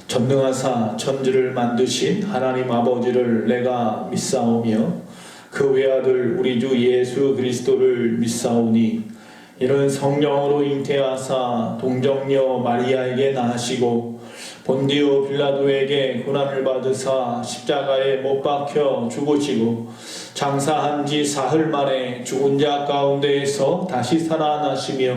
전능하사 천지를 만드신 하나님 아버지를 내가 믿사오며 그 외아들 우리 주 예수 그리스도를 믿사오니 이는 성령으로 잉태하사 동정녀 마리아에게 낳으시고 본디오 빌라도에게 고난을 받으사 십자가에 못 박혀 죽으시고 장사한 지 사흘 만에 죽은 자 가운데에서 다시 살아나시며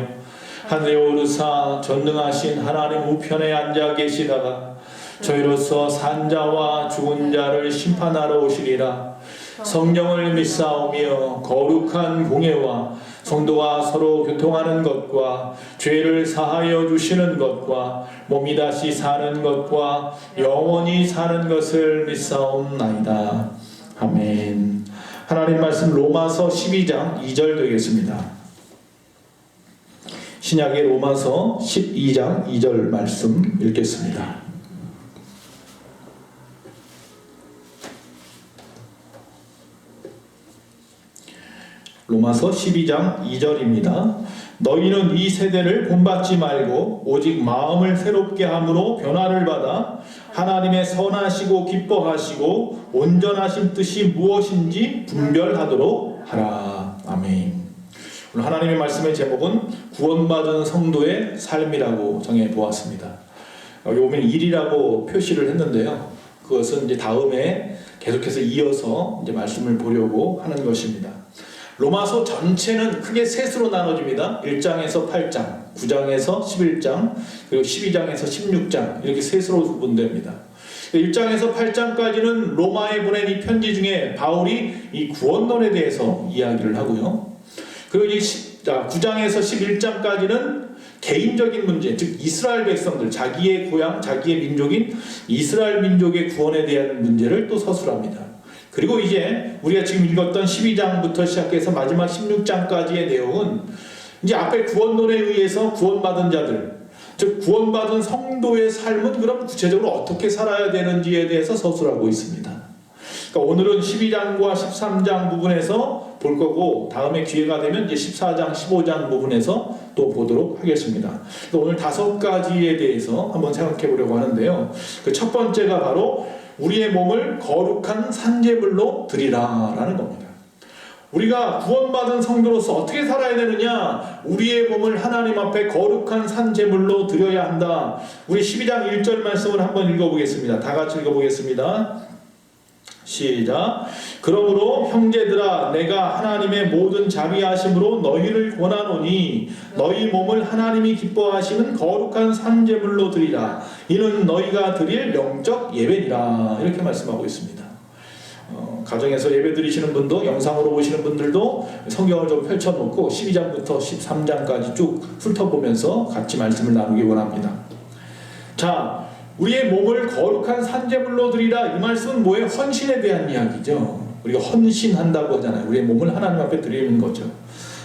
하늘에 오르사 전능하신 하나님 우편에 앉아 계시다가 저희로서 산자와 죽은 자를 심판하러 오시리라. 성령을 믿사오며 거룩한 공예와 성도가 서로 교통하는 것과 죄를 사하여 주시는 것과 몸이 다시 사는 것과 영원히 사는 것을 믿사옵나이다. 아멘. 하나님 말씀 로마서 12장 2절 되겠습니다. 신약의 로마서 12장 2절 말씀 읽겠습니다. 로마서 12장 2절입니다. 너희는 이 세대를 본받지 말고 오직 마음을 새롭게 함으로 변화를 받아 하나님의 선하시고 기뻐하시고 온전하신 뜻이 무엇인지 분별하도록 하라. 아멘. 오늘 하나님의 말씀의 제목은 구원받은 성도의 삶이라고 정해 보았습니다. 여기 보면 1이라고 표시를 했는데요. 그것은 이제 다음에 계속해서 이어서 이제 말씀을 보려고 하는 것입니다. 로마서 전체는 크게 셋으로 나눠집니다. 1장에서 8장, 9장에서 11장, 그리고 12장에서 16장 이렇게 셋으로 구분됩니다. 1장에서 8장까지는 로마에 보낸 이 편지 중에 바울이 이 구원론에 대해서 이야기를 하고요. 그리고 이 9장에서 11장까지는 개인적인 문제, 즉 이스라엘 백성들, 자기의 고향, 자기의 민족인 이스라엘 민족의 구원에 대한 문제를 또 서술합니다. 그리고 이제 우리가 지금 읽었던 12장부터 시작해서 마지막 16장까지의 내용은 이제 앞에 구원론에 의해서 구원받은 자들, 즉 구원받은 성도의 삶은 그럼 구체적으로 어떻게 살아야 되는지에 대해서 서술하고 있습니다. 그러니까 오늘은 12장과 13장 부분에서 볼 거고 다음에 기회가 되면 이제 14장, 15장 부분에서 또 보도록 하겠습니다. 오늘 5가지에 대해서 한번 생각해 보려고 하는데요. 그 첫 번째가 바로 우리의 몸을 거룩한 산제물로 드리라라는 겁니다. 우리가 구원받은 성도로서 어떻게 살아야 되느냐? 우리의 몸을 하나님 앞에 거룩한 산제물로 드려야 한다. 우리 12장 1절 말씀을 한번 읽어보겠습니다. 다 같이 읽어보겠습니다. 시작. 그러므로 형제들아 내가 하나님의 모든 자비하심으로 너희를 권하노니 너희 몸을 하나님이 기뻐하시는 거룩한 산제물로 드리라. 이는 너희가 드릴 영적 예배니라. 이렇게 말씀하고 있습니다. 가정에서 예배 드리시는 분도 영상으로 보시는 분들도 성경을 좀 펼쳐놓고 12장부터 13장까지 쭉 훑어보면서 같이 말씀을 나누기 원합니다. 자, 우리의 몸을 거룩한 산제물로 드리라. 이 말씀은 뭐예요? 헌신에 대한 이야기죠. 우리가 헌신한다고 하잖아요. 우리의 몸을 하나님 앞에 드리는 거죠.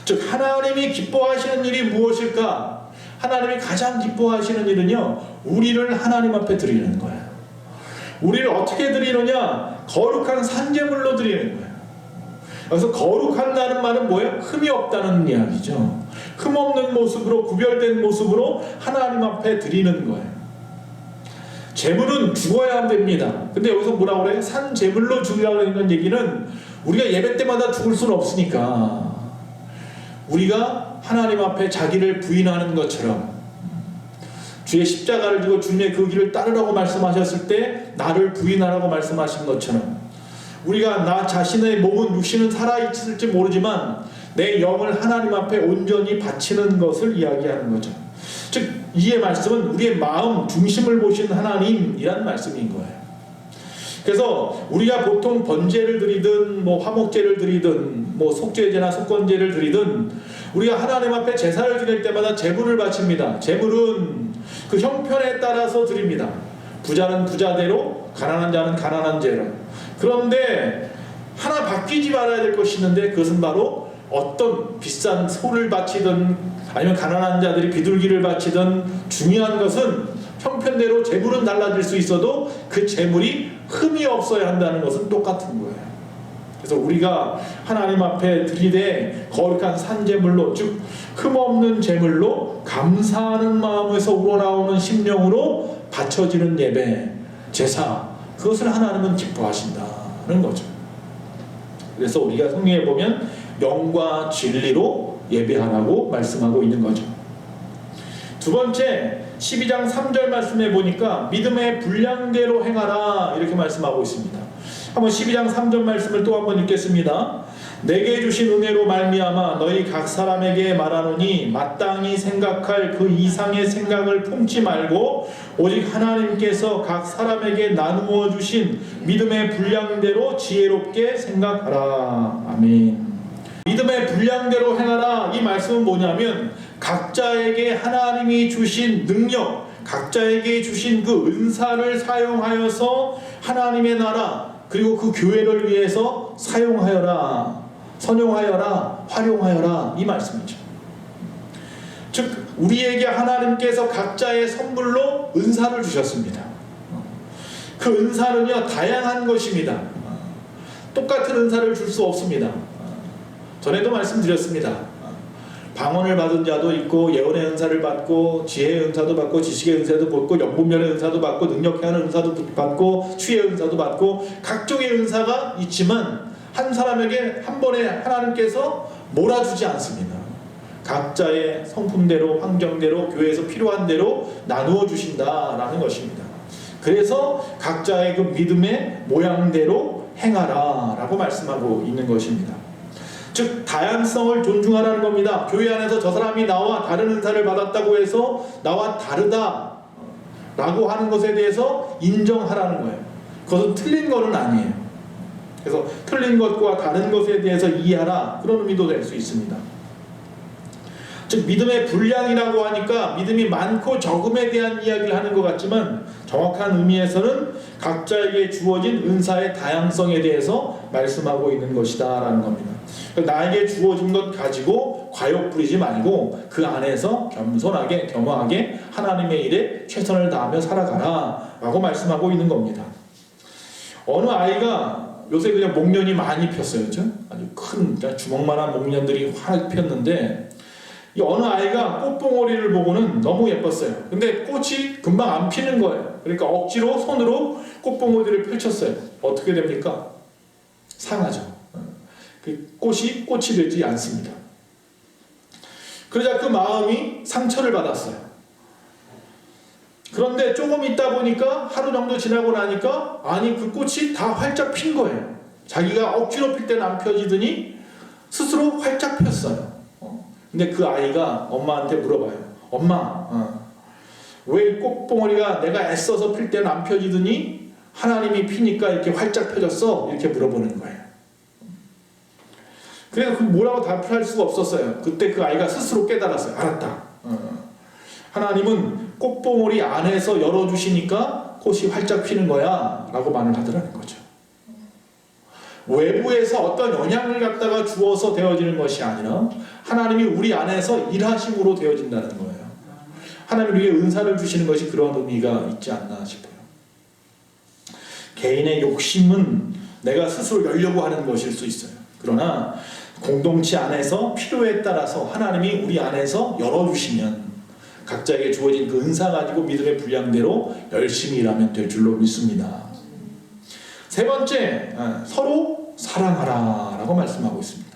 즉 하나님이 기뻐하시는 일이 무엇일까? 하나님이 가장 기뻐하시는 일은요, 우리를 하나님 앞에 드리는 거예요. 우리를 어떻게 드리느냐? 거룩한 산제물로 드리는 거예요. 그래서 거룩한다는 말은 뭐예요? 흠이 없다는 이야기죠. 흠 없는 모습으로, 구별된 모습으로 하나님 앞에 드리는 거예요. 제물은 죽어야 됩니다. 근데 여기서 뭐라고 그래요? 산 제물로 죽으라고 하는 얘기는 우리가 예배 때마다 죽을 수는 없으니까 우리가 하나님 앞에 자기를 부인하는 것처럼 주의 십자가를 지고 주님의 그 길을 따르라고 말씀하셨을 때 나를 부인하라고 말씀하신 것처럼 우리가 나 자신의 몸은 육신은 살아있을지 모르지만 내 영을 하나님 앞에 온전히 바치는 것을 이야기하는 거죠. 즉 이의 말씀은 우리의 마음 중심을 보신 하나님이란 말씀인 거예요. 그래서 우리가 보통 번제를 드리든 뭐 화목제를 드리든 뭐 속죄제나 속건제를 드리든 우리가 하나님 앞에 제사를 드릴 때마다 제물을 바칩니다. 제물은 그 형편에 따라서 드립니다. 부자는 부자대로, 가난한 자는 가난한 죄로. 그런데 하나 바뀌지 말아야 될 것이 있는데 그것은 바로 어떤 비싼 소를 바치든 아니면 가난한 자들이 비둘기를 바치든 중요한 것은 형편대로 재물은 달라질 수 있어도 그 재물이 흠이 없어야 한다는 것은 똑같은 거예요. 그래서 우리가 하나님 앞에 드리되 거룩한 산제물로, 즉 흠없는 제물로 감사하는 마음에서 우러나오는 심령으로 바쳐지는 예배, 제사, 그것을 하나님은 기뻐하신다는 거죠. 그래서 우리가 성경에 보면 영과 진리로 예배하라고 말씀하고 있는 거죠. 두 번째, 12장 3절 말씀에 보니까 믿음의 분량대로 행하라 이렇게 말씀하고 있습니다. 한번 12장 3절 말씀을 또 한번 읽겠습니다. 내게 주신 은혜로 말미암아 너희 각 사람에게 말하노니 마땅히 생각할 그 이상의 생각을 품지 말고 오직 하나님께서 각 사람에게 나누어 주신 믿음의 분량대로 지혜롭게 생각하라. 아멘. 믿음의 분량대로 행하라, 이 말씀은 뭐냐면 각자에게 하나님이 주신 능력, 각자에게 주신 그 은사를 사용하여서 하나님의 나라 그리고 그 교회를 위해서 사용하여라, 선용하여라, 활용하여라, 이 말씀이죠. 즉 우리에게 하나님께서 각자의 선물로 은사를 주셨습니다. 그 은사는요 다양한 것입니다. 똑같은 은사를 줄 수 없습니다. 전에도 말씀드렸습니다. 방언을 받은 자도 있고 예언의 은사를 받고 지혜의 은사도 받고 지식의 은사도 받고 영분별의 은사도 받고 능력케 하는 은사도 받고 추의 은사도 받고 각종의 은사가 있지만 한 사람에게 한 번에 하나님께서 몰아주지 않습니다. 각자의 성품대로 환경대로 교회에서 필요한 대로 나누어 주신다라는 것입니다. 그래서 각자의 그 믿음의 모양대로 행하라 라고 말씀하고 있는 것입니다. 즉 다양성을 존중하라는 겁니다. 교회 안에서 저 사람이 나와 다른 은사를 받았다고 해서 나와 다르다 라고 하는 것에 대해서 인정하라는 거예요. 그것은 틀린 것은 아니에요. 그래서 틀린 것과 다른 것에 대해서 이해하라, 그런 의미도 될 수 있습니다. 즉 믿음의 분량이라고 하니까 믿음이 많고 적음에 대한 이야기를 하는 것 같지만 정확한 의미에서는 각자에게 주어진 은사의 다양성에 대해서 말씀하고 있는 것이다 라는 겁니다. 나에게 주어진 것 가지고 과욕 부리지 말고 그 안에서 겸손하게 겸허하게 하나님의 일에 최선을 다하며 살아가라 라고 말씀하고 있는 겁니다. 어느 아이가 요새 그냥 목련이 많이 폈어요. 그렇죠? 아주 큰 주먹만한 목련들이 확 폈는데 이 어느 아이가 꽃봉오리를 보고는 너무 예뻤어요. 근데 꽃이 금방 안 피는 거예요. 그러니까 억지로 손으로 꽃봉오리를 펼쳤어요. 어떻게 됩니까? 상하죠. 그 꽃이 되지 않습니다. 그러자 그 마음이 상처를 받았어요. 그런데 조금 있다 보니까 하루 정도 지나고 나니까 아니 그 꽃이 다 활짝 핀 거예요. 자기가 억지로 필 때는 안 펴지더니 스스로 활짝 폈어요. 근데 그 아이가 엄마한테 물어봐요. 엄마, 왜 이 꽃봉오리가 내가 애써서 필 때는 안 펴지더니 하나님이 피니까 이렇게 활짝 펴졌어? 이렇게 물어보는 거예요. 그래서 그 뭐라고 답할 수가 없었어요. 그때 그 아이가 스스로 깨달았어요. 알았다. 하나님은 꽃봉오리 안에서 열어주시니까 꽃이 활짝 피는 거야 라고 말을 하더라는 거죠. 외부에서 어떤 영향을 갖다가 주어서 되어지는 것이 아니라 하나님이 우리 안에서 일하심으로 되어진다는 거예요. 하나님이 우리에게 은사를 주시는 것이 그런 의미가 있지 않나 싶어요. 개인의 욕심은 내가 스스로 열려고 하는 것일 수 있어요. 그러나 공동체 안에서 필요에 따라서 하나님이 우리 안에서 열어주시면 각자에게 주어진 그 은사 가지고 믿음의 분량대로 열심히 일하면 될 줄로 믿습니다. 세 번째, 서로 사랑하라 라고 말씀하고 있습니다.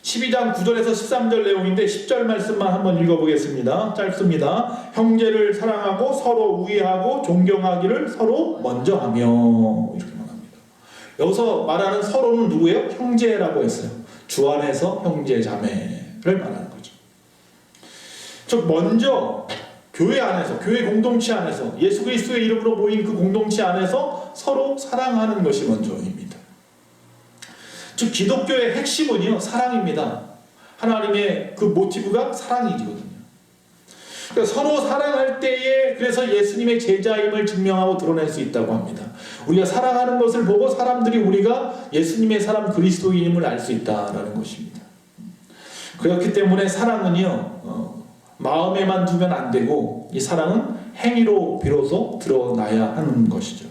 12장 9절에서 13절 내용인데 10절 말씀만 한번 읽어보겠습니다. 짧습니다. 형제를 사랑하고 서로 우애하고 존경하기를 서로 먼저 하며, 이렇게 말합니다. 여기서 말하는 서로는 누구예요? 형제라고 했어요. 주 안에서 형제 자매를 말하는 거죠. 즉 먼저 교회 안에서, 교회 공동체 안에서 예수 그리스도의 이름으로 모인 그 공동체 안에서 서로 사랑하는 것이 먼저입니다. 즉 기독교의 핵심은요 사랑입니다. 하나님의 그 모티브가 사랑이거든요. 그러니까 서로 사랑할 때에 그래서 예수님의 제자임을 증명하고 드러낼 수 있다고 합니다. 우리가 사랑하는 것을 보고 사람들이 우리가 예수님의 사람 그리스도인임을 알 수 있다라는 것입니다. 그렇기 때문에 사랑은요 마음에만 두면 안 되고 이 사랑은 행위로 비로소 드러나야 하는 것이죠.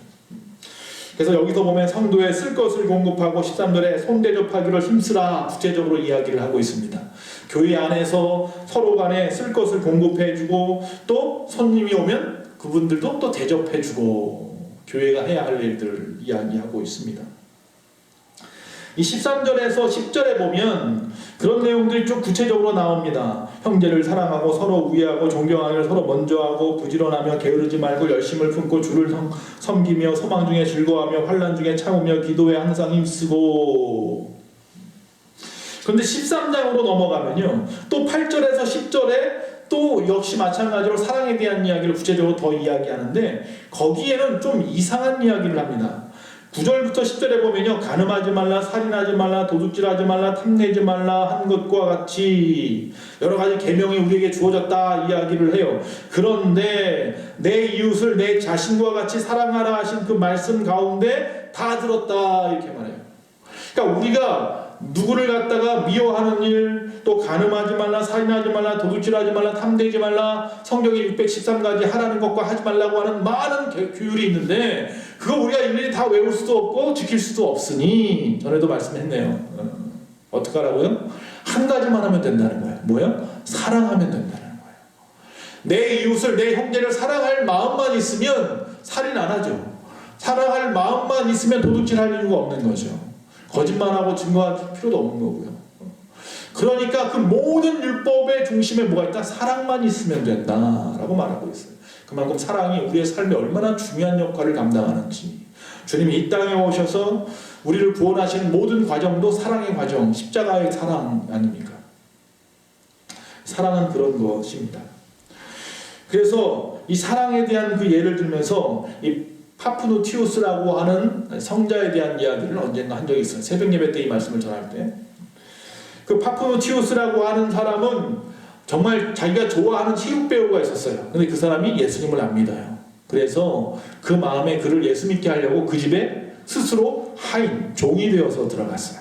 그래서 여기서 보면 성도에 쓸 것을 공급하고 13절에 손대접하기를 힘쓰라 구체적으로 이야기를 하고 있습니다. 교회 안에서 서로 간에 쓸 것을 공급해주고 또 손님이 오면 그분들도 또 대접해주고 교회가 해야 할 일들을 이야기하고 있습니다. 이 13절에서 10절에 보면 그런 내용들이 좀 구체적으로 나옵니다. 형제를 사랑하고 서로 우애하고 존경하기를 서로 먼저 하고 부지런하며 게으르지 말고 열심을 품고 주를 섬기며 소망 중에 즐거워하며 환난 중에 참으며 기도에 항상 힘쓰고. 그런데 13장으로 넘어가면요, 또 8절에서 10절에 또 역시 마찬가지로 사랑에 대한 이야기를 구체적으로 더 이야기하는데 거기에는 좀 이상한 이야기를 합니다. 9절부터 10절에 보면요, 간음하지 말라, 살인하지 말라, 도둑질하지 말라, 탐내지 말라 한 것과 같이 여러 가지 계명이 우리에게 주어졌다 이야기를 해요. 그런데 내 이웃을 내 자신과 같이 사랑하라 하신 그 말씀 가운데 다 들었다 이렇게 말해요. 그러니까 우리가 누구를 갖다가 미워하는 일, 또 간음하지 말라, 살인하지 말라, 도둑질하지 말라, 탐내지 말라, 성경에 613가지 하라는 것과 하지 말라고 하는 많은 규율이 있는데 그거 우리가 일일이 다 외울 수도 없고 지킬 수도 없으니 전에도 말씀했네요. 어떻게 하라고요? 한 가지만 하면 된다는 거예요. 뭐요? 사랑하면 된다는 거예요. 내 이웃을, 내 형제를 사랑할 마음만 있으면 살인 안 하죠. 사랑할 마음만 있으면 도둑질할 이유가 없는 거죠. 거짓말하고 증거할 필요도 없는 거고요. 그러니까 그 모든 율법의 중심에 뭐가 있다? 사랑만 있으면 된다라고 말하고 있어요. 그만큼 사랑이 우리의 삶에 얼마나 중요한 역할을 감당하는지. 주님이 이 땅에 오셔서 우리를 구원하시는 모든 과정도 사랑의 과정, 십자가의 사랑 아닙니까? 사랑은 그런 것입니다. 그래서 이 사랑에 대한 그 예를 들면서 이 파프누티우스라고 하는 성자에 대한 이야기를 언젠가 한 적이 있어요. 새벽 예배 때 이 말씀을 전할 때. 그 파프누티우스라고 하는 사람은 정말 자기가 좋아하는 체육 배우가 있었어요. 근데 그 사람이 예수님을 안 믿어요. 그래서 그 마음에 그를 예수 믿게 하려고 그 집에 스스로 하인, 종이 되어서 들어갔어요.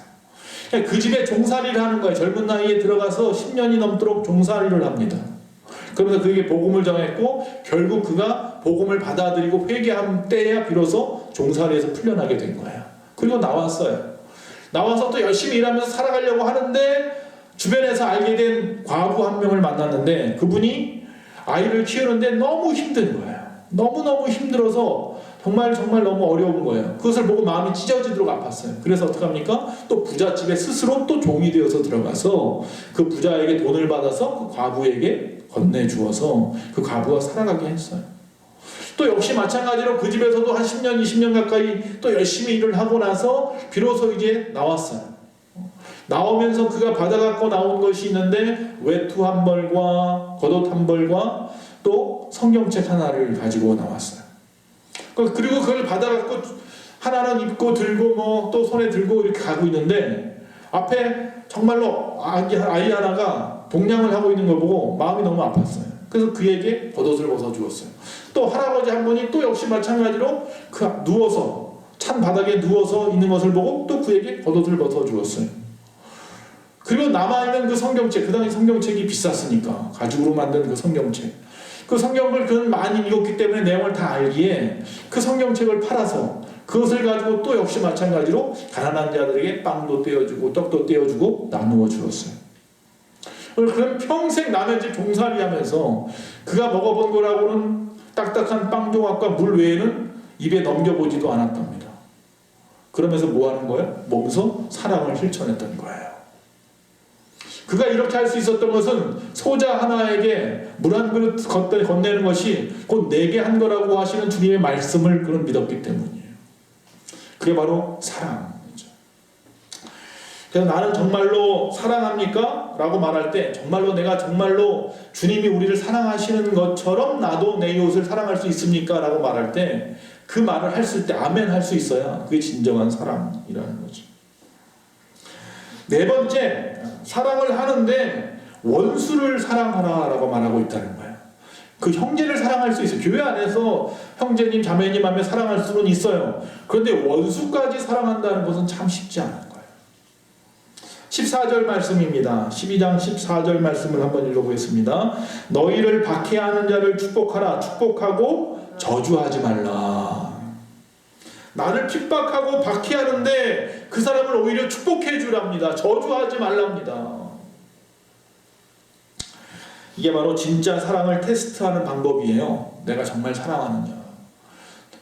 그 집에 종살이를 하는 거예요. 젊은 나이에 들어가서 10년이 넘도록 종살이를 합니다. 그러면서 그에게 복음을 전했고 결국 그가 복음을 받아들이고 회개한 때야 비로소 종살이에서 풀려나게 된 거예요. 그리고 나왔어요. 나와서 또 열심히 일하면서 살아가려고 하는데 주변에서 알게 된 과부 한 명을 만났는데 그분이 아이를 키우는데 너무 힘든 거예요. 너무너무 힘들어서 정말 너무 어려운 거예요. 그것을 보고 마음이 찢어지도록 아팠어요. 그래서 어떡합니까? 또 부잣집에 스스로 또 종이 되어서 들어가서 그 부자에게 돈을 받아서 그 과부에게 건네주어서 그 과부가 살아가게 했어요. 또 역시 마찬가지로 그 집에서도 한 10년, 20년 가까이 또 열심히 일을 하고 나서 비로소 이제 나왔어요. 나오면서 그가 받아갖고 나온 것이 있는데 외투 한 벌과 겉옷 한 벌과 또 성경책 하나를 가지고 나왔어요. 그리고 그걸 받아갖고 하나는 입고 들고 또 손에 들고 이렇게 가고 있는데 앞에 정말로 아이 하나가 동냥을 하고 있는 걸 보고 마음이 너무 아팠어요. 그래서 그에게 겉옷을 벗어 주었어요. 또 할아버지 한 분이 또 역시 마찬가지로 누워서 찬 바닥에 누워서 있는 것을 보고 또 그에게 겉옷을 벗어 주었어요. 그리고 남아있는 그 성경책, 그 당시 성경책이 비쌌으니까 가죽으로 만든 그 성경책, 그 성경을 그는 많이 읽었기 때문에 내용을 다 알기에 그 성경책을 팔아서 그것을 가지고 또 역시 마찬가지로 가난한 자들에게 빵도 떼어주고 떡도 떼어주고 나누어 주었어요. 그럼 평생 남의 집 종살이 하면서 그가 먹어본 거라고는 딱딱한 빵 조각과 물 외에는 입에 넘겨보지도 않았답니다. 그러면서 뭐 하는 거예요? 몸소 사랑을 실천했던 거예요. 그가 이렇게 할 수 있었던 것은 소자 하나에게 물 한 그릇 건네는 것이 곧 내게 한 거라고 하시는 주님의 말씀을 그는 믿었기 때문이에요. 그게 바로 사랑이죠. 그래서 나는 정말로 사랑합니까? 라고 말할 때 정말로 내가 정말로 주님이 우리를 사랑하시는 것처럼 나도 내 이웃을 사랑할 수 있습니까? 라고 말할 때 그 말을 했을 때 아멘 할 수 있어야 그게 진정한 사랑이라는 거죠. 네 번째, 사랑을 하는데 원수를 사랑하라라고 말하고 있다는 거예요. 그 형제를 사랑할 수 있어요. 교회 안에서 형제님, 자매님 하며 사랑할 수는 있어요. 그런데 원수까지 사랑한다는 것은 참 쉽지 않은 거예요. 14절 말씀입니다. 12장 14절 말씀을 한번 읽어보겠습니다. 너희를 박해하는 자를 축복하라. 축복하고 저주하지 말라. 나를 핍박하고 박해하는데 그 사람을 오히려 축복해 주랍니다. 저주하지 말랍니다. 이게 바로 진짜 사랑을 테스트하는 방법이에요. 내가 정말 사랑하느냐.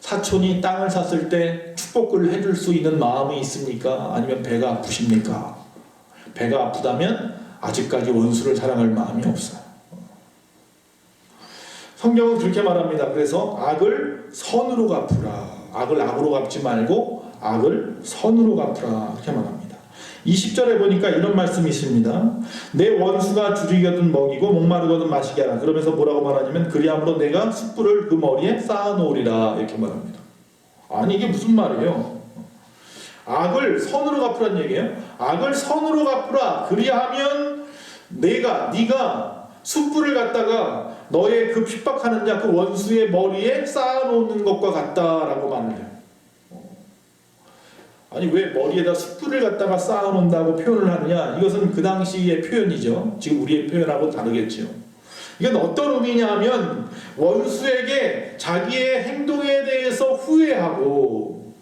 사촌이 땅을 샀을 때 축복을 해줄 수 있는 마음이 있습니까? 아니면 배가 아프십니까? 배가 아프다면 아직까지 원수를 사랑할 마음이 없어요. 성경은 그렇게 말합니다. 그래서 악을 선으로 갚으라. 악을 악으로 갚지 말고 악을 선으로 갚으라. 그렇게 말합니다. 20절에 보니까 이런 말씀이 있습니다. 내 원수가 주리거든 먹이고 목마르거든 마시게 하라. 그러면서 뭐라고 말하냐면 그리함으로 내가 숯불을 그 머리에 쌓아놓으리라. 이렇게 말합니다. 아니 이게 무슨 말이에요? 악을 선으로 갚으라는 얘기예요. 악을 선으로 갚으라. 그리하면 네가 숯불을 갖다가 너의 그 핍박하는 자 그 원수의 머리에 쌓아놓는 것과 같다라고 말을 해요. 아니 왜 머리에다 숯불을 갖다가 쌓아놓는다고 표현을 하느냐? 이것은 그 당시의 표현이죠. 지금 우리의 표현하고 다르겠죠. 이건 어떤 의미냐 하면 원수에게 자기의 행동에 대해서 후회하고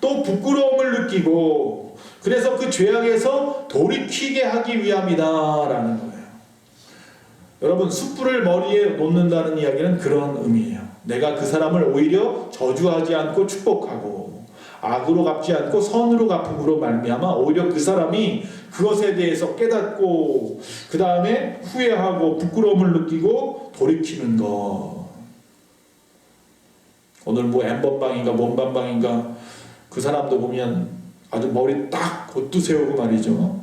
또 부끄러움을 느끼고 그래서 그 죄악에서 돌이키게 하기 위함이다라는 거예요. 여러분 숯불을 머리에 놓는다는 이야기는 그런 의미예요. 내가 그 사람을 오히려 저주하지 않고 축복하고 악으로 갚지 않고 선으로 갚음으로 말미암아 오히려 그 사람이 그것에 대해서 깨닫고 그 다음에 후회하고 부끄러움을 느끼고 돌이키는 것. 오늘 뭐 엠번방인가 뭔방방인가 그 사람도 보면 아주 머리 딱 곧도 세우고 말이죠.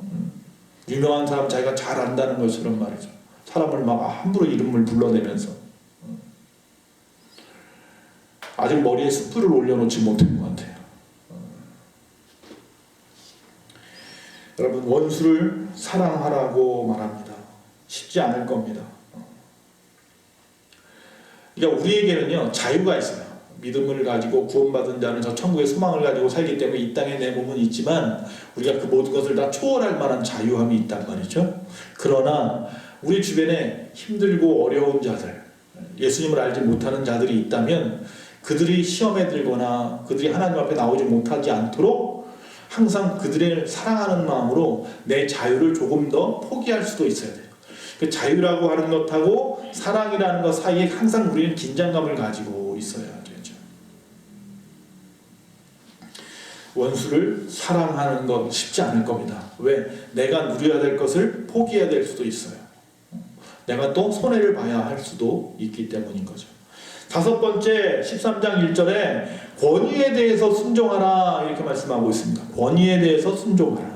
유명한 사람 자기가 잘 안다는 것처럼 말이죠. 사람을 막 함부로 이름을 불러내면서 아직 머리에 숯불을 올려놓지 못한 것 같아요. 여러분 원수를 사랑하라고 말합니다. 쉽지 않을 겁니다. 그러니까 우리에게는요 자유가 있어요. 믿음을 가지고 구원받은 자는 저 천국의 소망을 가지고 살기 때문에 이 땅에 내 몸은 있지만 우리가 그 모든 것을 다 초월할 만한 자유함이 있단 말이죠. 그러나 우리 주변에 힘들고 어려운 자들, 예수님을 알지 못하는 자들이 있다면 그들이 시험에 들거나 그들이 하나님 앞에 나오지 못하지 않도록 항상 그들을 사랑하는 마음으로 내 자유를 조금 더 포기할 수도 있어야 돼요. 그 자유라고 하는 것하고 사랑이라는 것 사이에 항상 우리는 긴장감을 가지고 있어야 되죠. 원수를 사랑하는 건 쉽지 않을 겁니다. 왜? 내가 누려야 될 것을 포기해야 될 수도 있어요. 내가 또 손해를 봐야 할 수도 있기 때문인 거죠. 다섯 번째 13장 1절에 권위에 대해서 순종하라 이렇게 말씀하고 있습니다. 권위에 대해서 순종하라.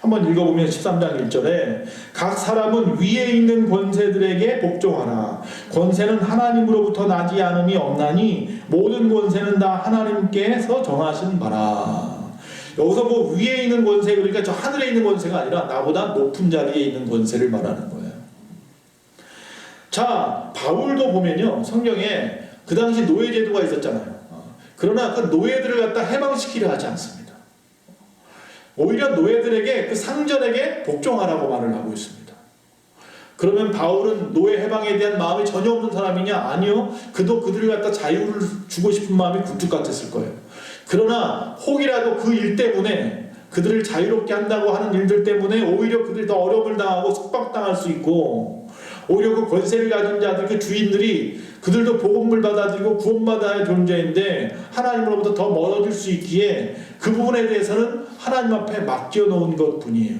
한번 읽어보면 13장 1절에 각 사람은 위에 있는 권세들에게 복종하라. 권세는 하나님으로부터 나지 않음이 없나니 모든 권세는 다 하나님께서 정하신 바라. 여기서 뭐 위에 있는 권세 그러니까 저 하늘에 있는 권세가 아니라 나보다 높은 자리에 있는 권세를 말하는 거예요. 자, 바울도 보면요 성경에 그 당시 노예제도가 있었잖아요. 그러나 그 노예들을 갖다 해방시키려 하지 않습니다. 오히려 노예들에게 그 상전에게 복종하라고 말을 하고 있습니다. 그러면 바울은 노예 해방에 대한 마음이 전혀 없는 사람이냐? 아니요. 그도 그들을 갖다 자유를 주고 싶은 마음이 굴뚝 같았을 거예요. 그러나 혹이라도 그 일 때문에 그들을 자유롭게 한다고 하는 일들 때문에 오히려 그들이 더 어려움을 당하고 속박당할 수 있고 오히려 그 권세를 가진 자들 그 주인들이 그들도 복음을 받아들이고 구원받아야 할 존재인데 하나님으로부터 더 멀어질 수 있기에 그 부분에 대해서는 하나님 앞에 맡겨놓은 것뿐이에요.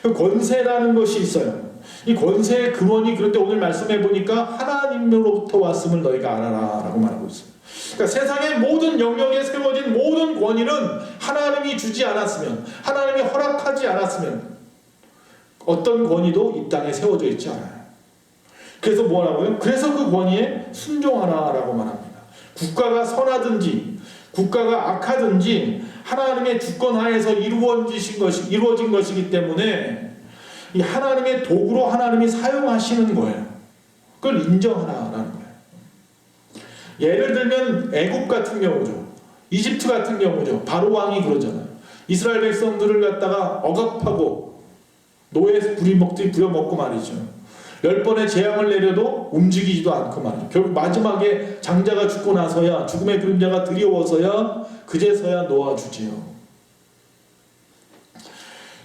권세라는 것이 있어요. 이 권세의 근원이 그런데 오늘 말씀해 보니까 하나님으로부터 왔음을 너희가 알아라 라고 말하고 있어요. 그러니까 세상의 모든 영역에 세워진 모든 권위는 하나님이 주지 않았으면 하나님이 허락하지 않았으면 어떤 권위도 이 땅에 세워져 있지 않아요. 그래서 뭐라고요? 그래서 그 권위에 순종하라 라고 말합니다. 국가가 선하든지 국가가 악하든지 하나님의 주권 하에서 이루어진 것이기 때문에 이 하나님의 도구로 하나님이 사용하시는 거예요. 그걸 인정하라라는 거예요. 예를 들면 애굽 같은 경우죠. 이집트 같은 경우죠. 바로 왕이 그러잖아요. 이스라엘 백성들을 갖다가 억압하고 노예 부려먹고 말이죠. 10번의 재앙을 내려도 움직이지도 않고 말이죠. 결국 마지막에 장자가 죽고 나서야, 죽음의 그림자가 드리워서야 그제서야 놓아주지요.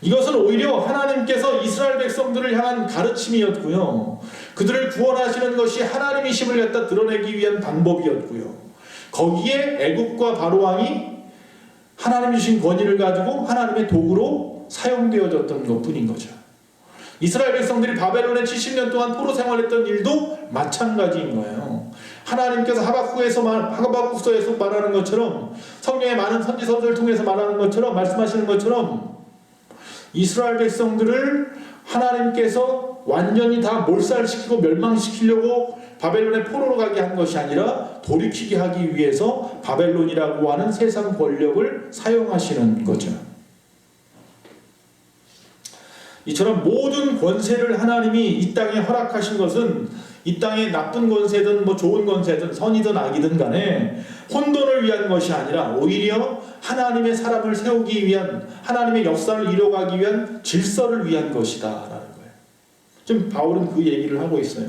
이것은 오히려 하나님께서 이스라엘 백성들을 향한 가르침이었고요. 그들을 구원하시는 것이 하나님이심을 갖다 드러내기 위한 방법이었고요. 거기에 애국과 바로왕이 하나님이 주신 권위를 가지고 하나님의 도구로 사용되어졌던 것뿐인 거죠. 이스라엘 백성들이 바벨론에 70년 동안 포로 생활했던 일도 마찬가지인 거예요. 하나님께서 하박국서에서 말하는 것처럼, 성경의 많은 선지서들을 통해서 말하는 것처럼, 말씀하시는 것처럼 이스라엘 백성들을 하나님께서 완전히 다 몰살시키고 멸망시키려고 바벨론의 포로로 가게 한 것이 아니라 돌이키게 하기 위해서 바벨론이라고 하는 세상 권력을 사용하시는 거죠. 이처럼 모든 권세를 하나님이 이 땅에 허락하신 것은, 이 땅에 나쁜 권세든 좋은 권세든 선이든 악이든 간에 혼돈을 위한 것이 아니라 오히려 하나님의 사람을 세우기 위한, 하나님의 역사를 이뤄가기 위한 질서를 위한 것이다 라는 거예요. 지금 바울은 그 얘기를 하고 있어요.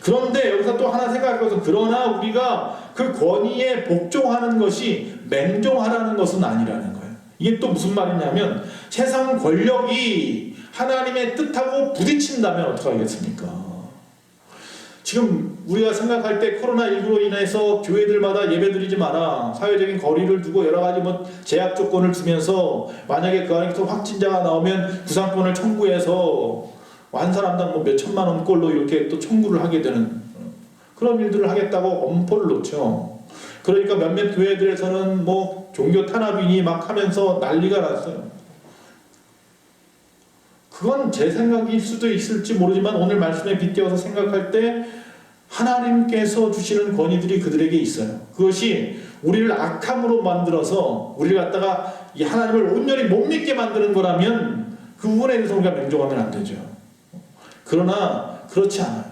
그런데 여기서 또 하나 생각할 것은, 그러나 우리가 그 권위에 복종하는 것이 맹종하라는 것은 아니라는 거예요. 이게 또 무슨 말이냐면, 세상 권력이 하나님의 뜻하고 부딪힌다면 어떡하겠습니까? 지금 우리가 생각할 때 코로나19로 인해서 교회들마다 예배드리지 마라, 사회적인 거리를 두고 여러 가지 제약 조건을 두면서 만약에 그 안에서 확진자가 나오면 구상권을 청구해서 한 사람당 몇 천만 원꼴로 이렇게 또 청구를 하게 되는 그런 일들을 하겠다고 엄포를 놓죠. 그러니까 몇몇 교회들에서는 종교 탄압이니 막 하면서 난리가 났어요. 그건 제 생각일 수도 있을지 모르지만 오늘 말씀에 빗대어서 생각할 때 하나님께서 주시는 권위들이 그들에게 있어요. 그것이 우리를 악함으로 만들어서 우리를 갖다가 이 하나님을 온전히 못 믿게 만드는 거라면 그 부분에 대해서 우리가 맹종하면 안 되죠. 그러나 그렇지 않아요.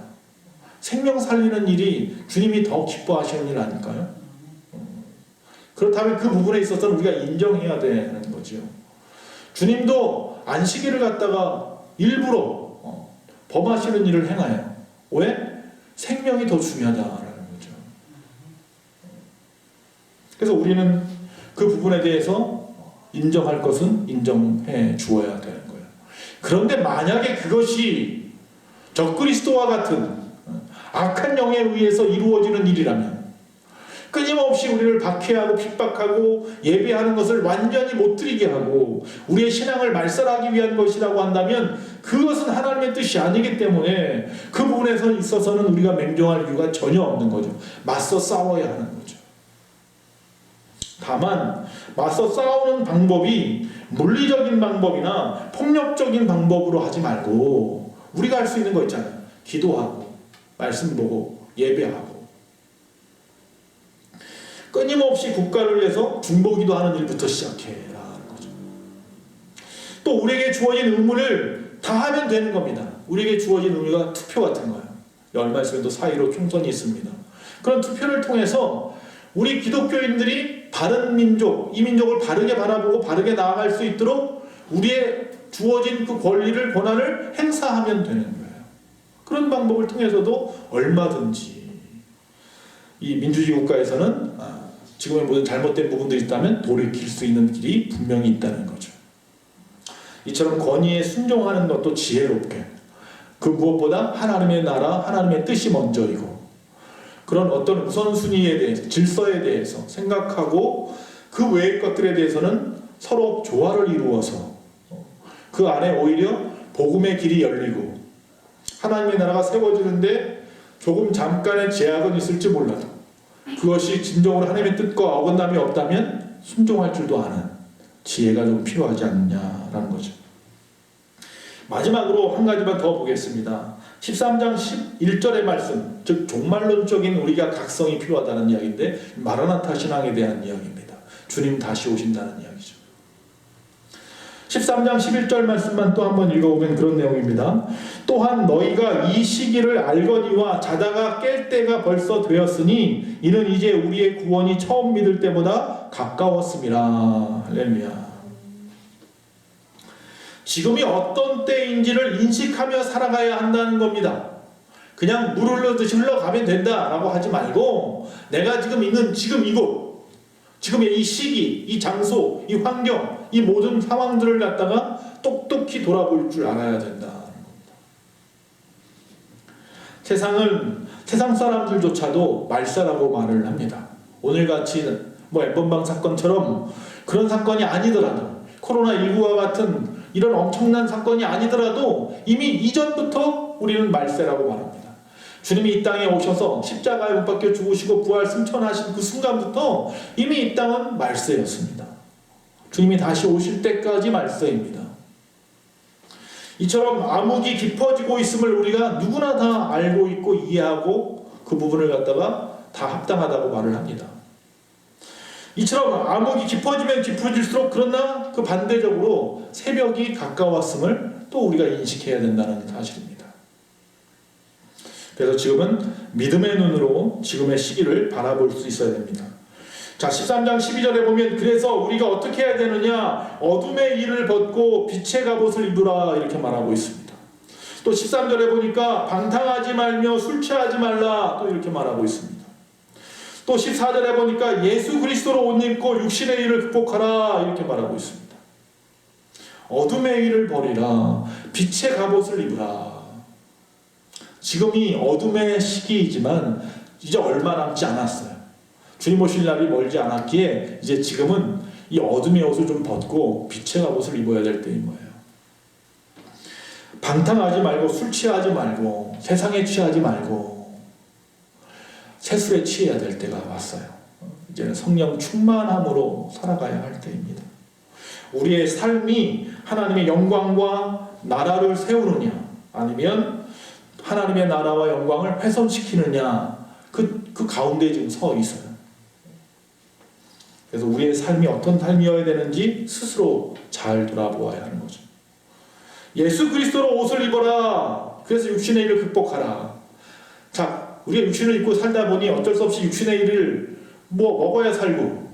생명 살리는 일이 주님이 더 기뻐하시는 일 아닐까요? 그렇다면 그 부분에 있어서는 우리가 인정해야 되는 거죠. 주님도 안식일을 갖다가 일부러 범하시는 일을 행하여. 왜? 생명이 더 중요하다라는 거죠. 그래서 우리는 그 부분에 대해서 인정할 것은 인정해 주어야 되는 거예요. 그런데 만약에 그것이 적그리스도와 같은 악한 영에 의해서 이루어지는 일이라면, 끊임없이 우리를 박해하고 핍박하고 예배하는 것을 완전히 못 드리게 하고 우리의 신앙을 말살하기 위한 것이라고 한다면 그것은 하나님의 뜻이 아니기 때문에 그 부분에 있어서는 우리가 맹종할 이유가 전혀 없는 거죠. 맞서 싸워야 하는 거죠. 다만 맞서 싸우는 방법이 물리적인 방법이나 폭력적인 방법으로 하지 말고 우리가 할 수 있는 거 있잖아요. 기도하고 말씀 보고 예배하고 끊임없이 국가를 위해서 중보기도 하는 일부터 시작해라는 거죠. 또 우리에게 주어진 의무를 다 하면 되는 겁니다. 우리에게 주어진 의무가 투표 같은 거예요. 얼마 있으면 또 4.15 총선이 있습니다. 그런 투표를 통해서 우리 기독교인들이 바른 민족, 이 민족을 바르게 바라보고 바르게 나아갈 수 있도록 우리의 주어진 그 권리를, 권한을 행사하면 되는 거예요. 그런 방법을 통해서도 얼마든지 이 민주주의 국가에서는 지금의 모든 잘못된 부분들이 있다면 돌이킬 수 있는 길이 분명히 있다는 거죠. 이처럼 권위에 순종하는 것도 지혜롭게, 그 무엇보다 하나님의 나라, 하나님의 뜻이 먼저이고 그런 어떤 우선순위에 대해서, 질서에 대해서 생각하고 그 외의 것들에 대해서는 서로 조화를 이루어서 그 안에 오히려 복음의 길이 열리고 하나님의 나라가 세워지는데 조금 잠깐의 제약은 있을지 몰라도 그것이 진정으로 하나님의 뜻과 어긋남이 없다면 순종할 줄도 아는 지혜가 좀 필요하지 않느냐라는 거죠. 마지막으로 한 가지만 더 보겠습니다. 13장 11절의 말씀, 즉 종말론적인 우리가 각성이 필요하다는 이야기인데 마라나타 신앙에 대한 이야기입니다. 주님 다시 오신다는 이야기죠. 13장 11절 말씀만 또 한번 읽어보면 그런 내용입니다. 또한 너희가 이 시기를 알거니와 자다가 깰 때가 벌써 되었으니 이는 이제 우리의 구원이 처음 믿을 때보다 가까웠음이라. 할렐루야. 지금이 어떤 때인지를 인식하며 살아가야 한다는 겁니다. 그냥 물 흘러듯이 흘러가면 된다라고 하지 말고 내가 지금 있는 지금 이곳, 지금의 이 시기, 이 장소, 이 환경, 이 모든 상황들을 갖다가 똑똑히 돌아볼 줄 알아야 된다. 세상 사람들조차도 말세라고 말을 합니다. 오늘같이 엠번방 사건처럼 그런 사건이 아니더라도 코로나19와 같은 이런 엄청난 사건이 아니더라도 이미 이전부터 우리는 말세라고 말합니다. 주님이 이 땅에 오셔서 십자가에 못 박혀 죽으시고 부활 승천하신 그 순간부터 이미 이 땅은 말세였습니다. 주님이 다시 오실 때까지 말세입니다. 이처럼 암흑이 깊어지고 있음을 우리가 누구나 다 알고 있고 이해하고 그 부분을 갖다가 다 합당하다고 말을 합니다. 이처럼 암흑이 깊어지면 깊어질수록 그러나 그 반대적으로 새벽이 가까웠음을 또 우리가 인식해야 된다는 사실입니다. 그래서 지금은 믿음의 눈으로 지금의 시기를 바라볼 수 있어야 됩니다. 자, 13장 12절에 보면 그래서 우리가 어떻게 해야 되느냐, 어둠의 일을 벗고 빛의 갑옷을 입으라 이렇게 말하고 있습니다. 또 13절에 보니까 방탕하지 말며 술 취하지 말라 또 이렇게 말하고 있습니다. 또 14절에 보니까 예수 그리스도로 옷 입고 육신의 일을 극복하라 이렇게 말하고 있습니다. 어둠의 일을 버리라, 빛의 갑옷을 입으라. 지금이 어둠의 시기이지만 이제 얼마 남지 않았어요. 주님 오실 날이 멀지 않았기에 이제 지금은 이 어둠의 옷을 좀 벗고 빛의 갑옷을 입어야 될 때인 거예요. 방탕하지 말고 술 취하지 말고 세상에 취하지 말고 세술에 취해야 될 때가 왔어요. 이제는 성령 충만함으로 살아가야 할 때입니다. 우리의 삶이 하나님의 영광과 나라를 세우느냐 아니면 하나님의 나라와 영광을 훼손시키느냐 그 가운데 지금 서 있어요. 그래서 우리의 삶이 어떤 삶이어야 되는지 스스로 잘 돌아보아야 하는 거죠. 예수 그리스도로 옷을 입어라. 그래서 육신의 일을 극복하라. 자, 우리가 육신을 입고 살다 보니 어쩔 수 없이 육신의 일을 먹어야 살고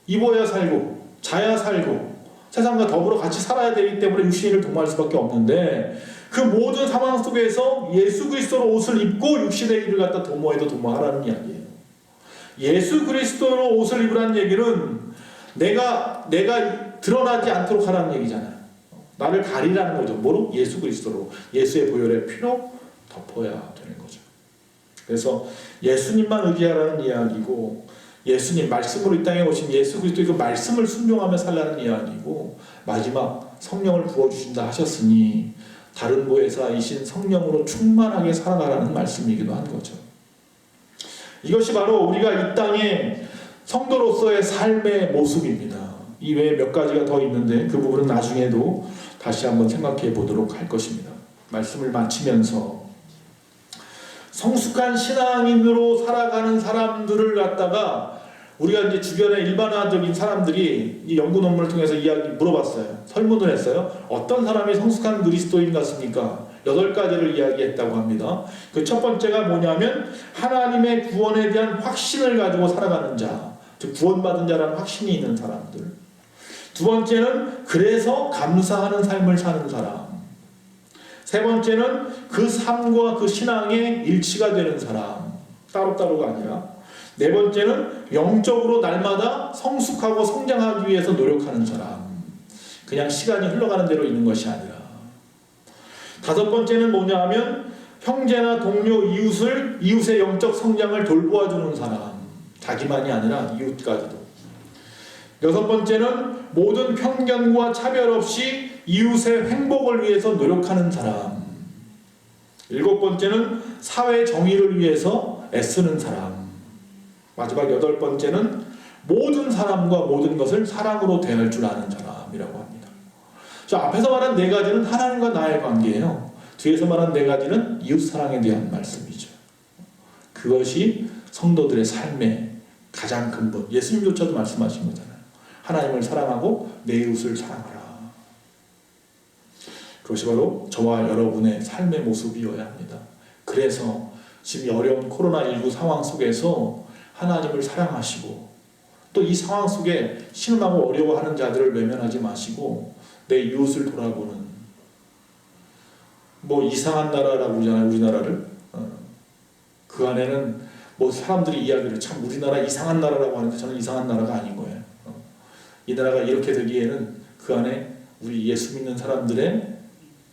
입어야 살고 자야 살고 세상과 더불어 같이 살아야 되기 때문에 육신의 일을 도모할 수밖에 없는데 그 모든 상황 속에서 예수 그리스도로 옷을 입고 육신의 일을 갖다 도모해도 도모하라는 이야기예요. 예수 그리스도로 옷을 입으라는 얘기는 내가 드러나지 않도록 하라는 얘기잖아요. 나를 가리라는 거죠. 뭐로? 예수 그리스도로. 예수의 보혈의 피로 덮어야 되는 거죠. 그래서 예수님만 의지하라는 이야기고 예수님 말씀으로 이 땅에 오신 예수 그리스도의 그 말씀을 순종하며 살라는 이야기고 마지막 성령을 부어주신다 하셨으니 다른 보혜사이신 성령으로 충만하게 살아가라는 말씀이기도 한 거죠. 이것이 바로 우리가 이 땅의 성도로서의 삶의 모습입니다. 이 외에 몇 가지가 더 있는데 그 부분은 나중에도 다시 한번 생각해 보도록 할 것입니다. 말씀을 마치면서 성숙한 신앙인으로 살아가는 사람들을 갖다가 우리가 이제 주변의 일반화적인 사람들이 이 연구 논문을 통해서 이야기 물어봤어요. 설문을 했어요. 어떤 사람이 성숙한 그리스도인 같습니까? 8가지를 이야기했다고 합니다. 그 첫 번째가 뭐냐면 하나님의 구원에 대한 확신을 가지고 살아가는 자, 즉 구원받은 자라는 확신이 있는 사람들. 두 번째는 그래서 감사하는 삶을 사는 사람. 세 번째는 그 삶과 그 신앙에 일치가 되는 사람. 따로따로가 아니라. 네 번째는 영적으로 날마다 성숙하고 성장하기 위해서 노력하는 사람. 그냥 시간이 흘러가는 대로 있는 것이 아니라. 다섯 번째는 뭐냐 하면 형제나 동료, 이웃의 영적 성장을 돌보아주는 사람. 자기만이 아니라 이웃까지도. 여섯 번째는 모든 편견과 차별 없이 이웃의 행복을 위해서 노력하는 사람. 일곱 번째는 사회 정의를 위해서 애쓰는 사람. 마지막 여덟 번째는 모든 사람과 모든 것을 사랑으로 대할 줄 아는 사람이라고 합니다. 저 앞에서 말한 네 가지는 하나님과 나의 관계예요. 뒤에서 말한 네 가지는 이웃 사랑에 대한 말씀이죠. 그것이 성도들의 삶의 가장 근본. 예수님조차도 말씀하신 거잖아요. 하나님을 사랑하고 내 이웃을 사랑하라. 그것이 바로 저와 여러분의 삶의 모습이어야 합니다. 그래서 지금 어려운 코로나19 상황 속에서 하나님을 사랑하시고 또 이 상황 속에 신음하고 어려워하는 자들을 외면하지 마시고 내 이웃을 돌아보는 이상한 나라라고 그러잖아요. 우리나라를 그 안에는 뭐 사람들이 이야기를 참 우리나라 이상한 나라라고 하는데 저는 이상한 나라가 아닌 거예요. 이 나라가 이렇게 되기에는 그 안에 우리 예수 믿는 사람들의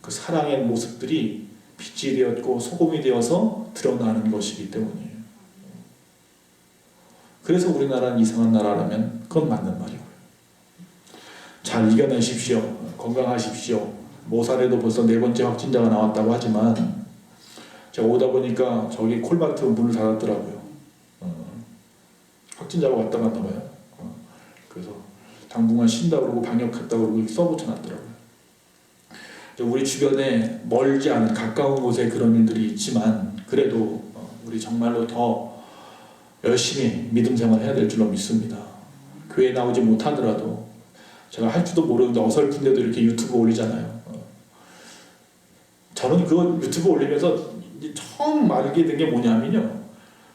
그 사랑의 모습들이 빛이 되었고 소금이 되어서 드러나는 것이기 때문이에요. 그래서 우리나라는 이상한 나라라면 그건 맞는 말이고요. 잘 이겨내십시오. 건강하십시오. 모살에도 벌써 4번째 확진자가 나왔다고 하지만 제가 오다 보니까 저기 콜마트 문을 닫았더라고요. 확진자가 왔다 갔나 봐요. 그래서 당분간 쉰다 그러고 방역했다 그러고 써붙여놨더라고요. 우리 주변에 멀지 않은 가까운 곳에 그런 일들이 있지만 그래도 우리 정말로 더 열심히 믿음 생활해야 될 줄로 믿습니다. 교회에 나오지 못하더라도 제가 할 줄도 모르는데 어설픈데도 이렇게 유튜브 올리잖아요. 저는 그거 유튜브 올리면서 처음 알게 된 게 뭐냐면요,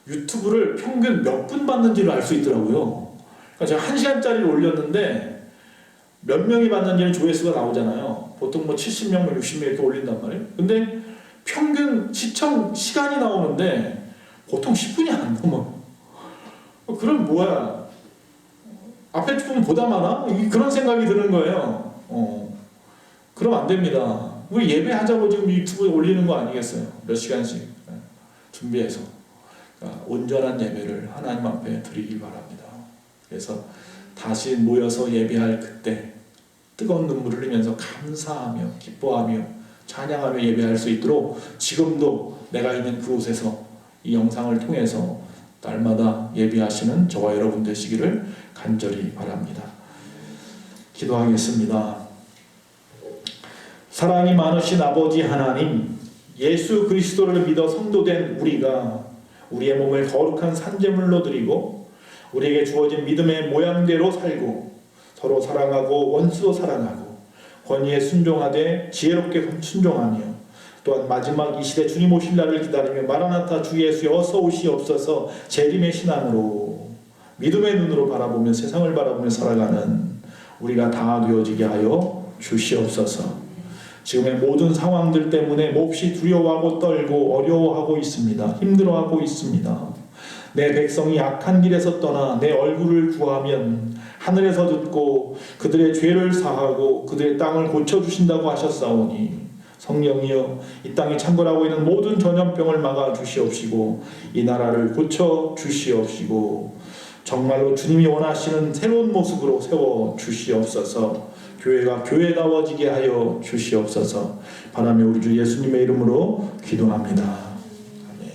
유튜브를 평균 몇 분 봤는지를 알 수 있더라고요. 그러니까 제가 1시간짜리를 올렸는데 몇 명이 봤는지는 조회수가 나오잖아요. 보통 뭐 70명, 60명 이렇게 올린단 말이에요. 근데 평균 시청 시간이 나오는데 보통 10분이 안 넘어요. 그럼 뭐야, 앞에 좀 보다 마나? 그런 생각이 드는 거예요. 그럼 안 됩니다. 우리 예배하자고 지금 유튜브에 올리는 거 아니겠어요? 몇 시간씩 준비해서 온전한 예배를 하나님 앞에 드리길 바랍니다. 그래서 다시 모여서 예배할 그때 뜨거운 눈물을 흘리면서 감사하며 기뻐하며 찬양하며 예배할 수 있도록 지금도 내가 있는 그곳에서 이 영상을 통해서 날마다 예배하시는 저와 여러분 되시기를 간절히 바랍니다. 기도하겠습니다. 사랑이 많으신 아버지 하나님, 예수 그리스도를 믿어 성도된 우리가 우리의 몸을 거룩한 산제물로 드리고 우리에게 주어진 믿음의 모양대로 살고 서로 사랑하고 원수도 사랑하고 권위에 순종하되 지혜롭게 순종하며 또한 마지막 이 시대 주님 오실 날을 기다리며 마라나타 주 예수 어서 오시옵소서 재림의 신앙으로 믿음의 눈으로 바라보며 세상을 바라보며 살아가는 우리가 다 되어지게 하여 주시옵소서. 지금의 모든 상황들 때문에 몹시 두려워하고 떨고 어려워하고 있습니다. 힘들어하고 있습니다. 내 백성이 악한 길에서 떠나 내 얼굴을 구하면 하늘에서 듣고 그들의 죄를 사하고 그들의 땅을 고쳐주신다고 하셨사오니 성령이여 이 땅에 창궐하고 있는 모든 전염병을 막아 주시옵시고 이 나라를 고쳐 주시옵시고 정말로 주님이 원하시는 새로운 모습으로 세워 주시옵소서. 교회가 교회다워지게 하여 주시옵소서. 바라며 우리 주 예수님의 이름으로 기도합니다.